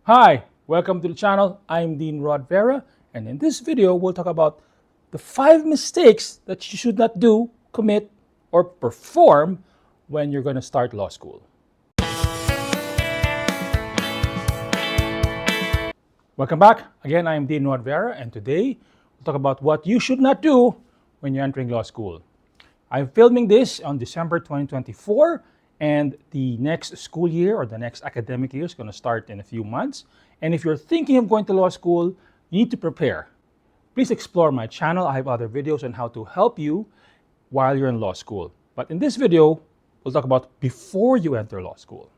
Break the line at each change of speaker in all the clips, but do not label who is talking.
Hi, welcome to the channel. I'm Dean Rod Vera, and in this video, we'll talk about the 5 mistakes that you should not do, commit, or perform when you're going to start law school. Welcome back. Again, I'm Dean Rod Vera, and today we'll talk about what you should not do when you're entering law school. I'm filming this on December 2024, and the next school year or the next academic year is going to start in a few months. And if you're thinking of going to law school, you need to prepare. Please explore my channel. I have other videos on how to help you while you're in law school. But in this video, we'll talk about before you enter law school.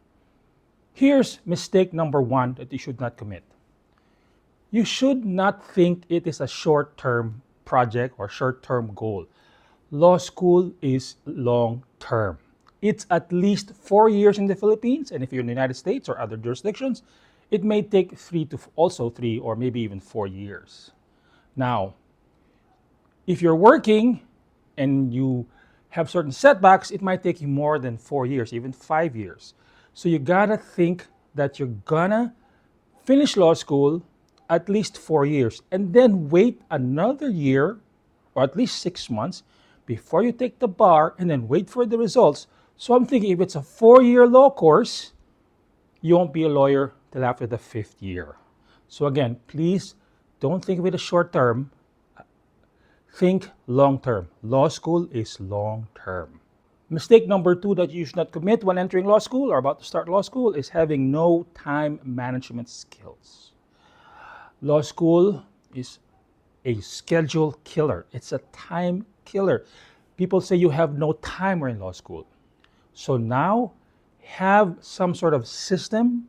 Here's mistake number 1 that you should not commit. You should not think it is a short-term project or short-term goal. Law school is long-term. It's at least 4 years in the Philippines, and if you're in the United States or other jurisdictions, it may take 3 or maybe even 4 years. Now, if you're working and you have certain setbacks, it might take you more than 4 years, even 5 years. So you gotta think that you're gonna finish law school at least 4 years and then wait another year or at least 6 months before you take the bar and then wait for the results. So I'm thinking if it's a 4-year law course, you won't be a lawyer till after the 5th year. So again, please don't think of it as short term. Think long term. Law school is long term. Mistake number 2 that you should not commit when entering law school or about to start law school is having no time management skills. Law school is a schedule killer. It's a time killer. People say you have no time when in law school. So now have some sort of system,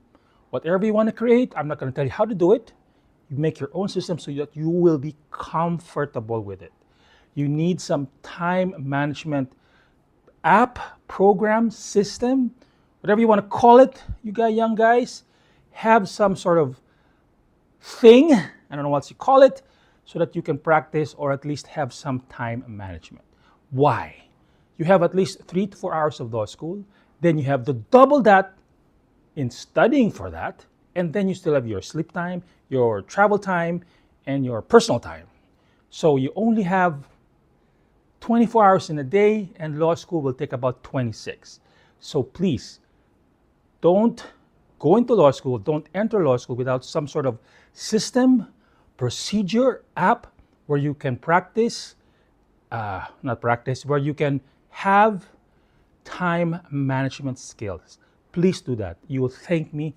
whatever you want to create. I'm not going to tell you how to do it. You make your own system so that you will be comfortable with it. You need some time management app, program, system, whatever you want to call it. You guys, young guys, have some sort of thing, I don't know what you call it, so that you can practice or at least have some time management. Why? You have at least 3 to 4 hours of law school, then you have to double that in studying for that, and then you still have your sleep time, your travel time, and your personal time. So you only have 24 hours in a day, and law school will take about 26. So please, don't go into law school, don't enter law school without some sort of system, procedure, app where you can where you can have time management skills. Please do that. You will thank me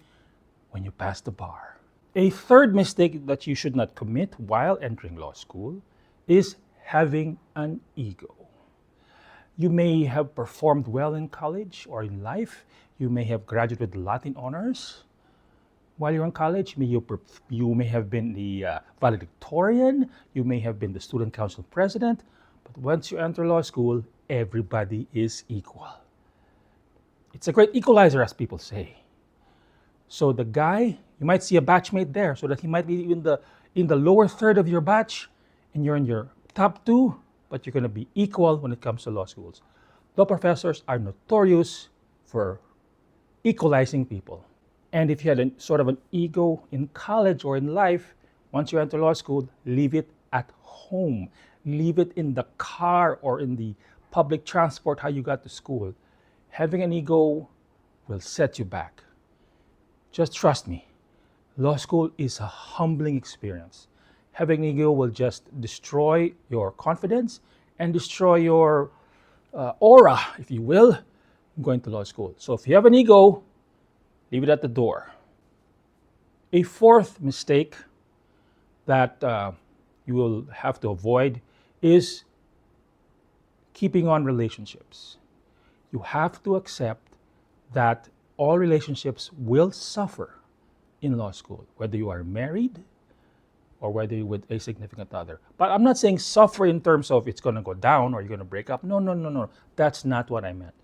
when you pass the bar. A third mistake that you should not commit while entering law school is having an ego. You may have performed well in college or in life. You may have graduated with Latin honors while you're in college. You may have been the valedictorian. You may have been the student council president. But once you enter law school, everybody is equal. It's a great equalizer, as people say. So the guy, you might see a batchmate there, so that he might be in the lower third of your batch, and you're in your top 2, but you're going to be equal when it comes to law schools. Law professors are notorious for equalizing people. And if you had sort of an ego in college or in life, once you enter law school, leave it at home. Leave it in the car or in the public transport, how you got to school. Having an ego will set you back. Just trust me. Law school is a humbling experience. Having an ego will just destroy your confidence and destroy your aura, if you will, going to law school. So if you have an ego, leave it at the door. A fourth mistake that you will have to avoid is keeping on relationships. You have to accept that all relationships will suffer in law school, whether you are married or whether you're with a significant other. But I'm not saying suffer in terms of it's going to go down or you're going to break up. No. That's not what I meant.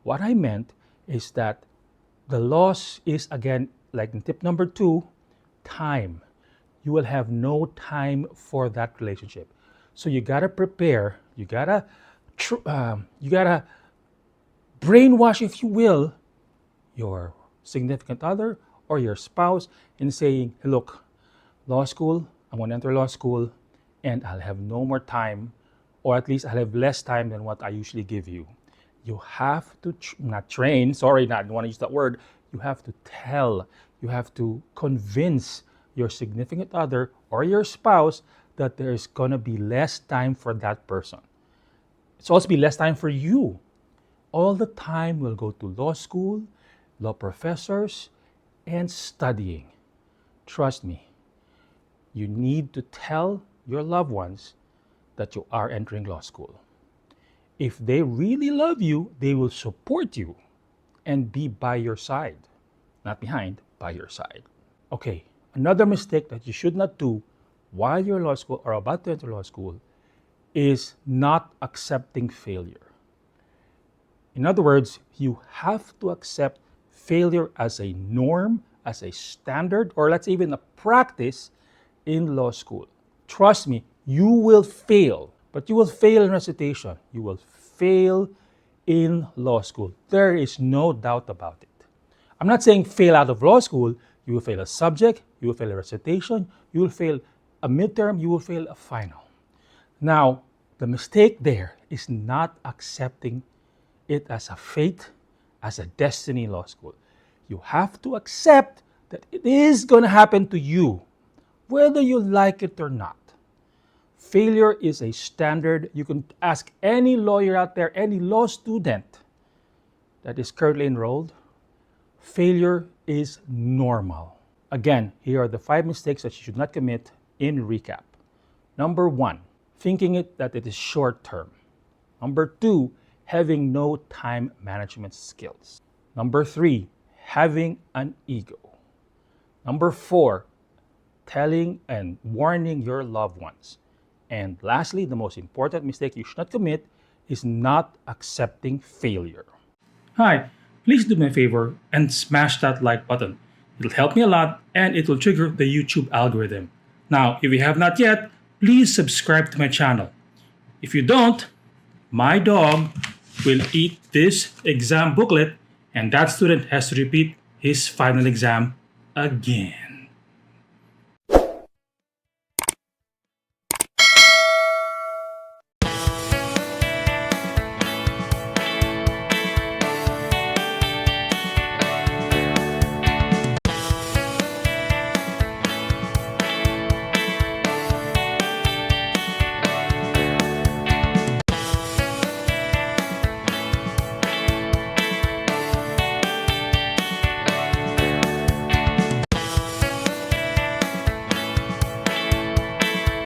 What I meant is that the loss is, again, like in tip number 2, time. You will have no time for that relationship. So you gotta prepare. You gotta brainwash, if you will, your significant other or your spouse and saying, hey, look, law school, I'm going to enter law school and I'll have no more time, or at least I'll have less time than what I usually give you. You have to not train, sorry, not, I don't want to use that word. You have to tell, you have to convince your significant other or your spouse that there's going to be less time for that person. It's also be less time for you. All the time will go to law school, law professors, and studying. Trust me, you need to tell your loved ones that you are entering law school. If they really love you, they will support you and be by your side. Not behind, by your side. Okay, another mistake that you should not do while you're in law school or about to enter law school is not accepting failure. In other words, you have to accept failure as a norm, as a standard, or let's even a practice in law school. Trust me, you will fail, but you will fail in recitation. You will fail in law school. There is no doubt about it. I'm not saying fail out of law school. You will fail a subject, you will fail a recitation, you will fail a midterm, you will fail a final. Now, the mistake there is not accepting it as a fate, as a destiny in law school. You have to accept that it is going to happen to you, whether you like it or not. Failure is a standard. You can ask any lawyer out there, any law student that is currently enrolled. Failure is normal. Again, here are the 5 mistakes that you should not commit in recap. Number 1, thinking that it is short term. Number 2, having no time management skills. Number 3, having an ego. Number 4, telling and warning your loved ones. And lastly, the most important mistake you should not commit is not accepting failure. Hi, please do me a favor and smash that like button. It'll help me a lot and it will trigger the YouTube algorithm. Now, if you have not yet, please subscribe to my channel. If you don't, my dog will eat this exam booklet and that student has to repeat his final exam again.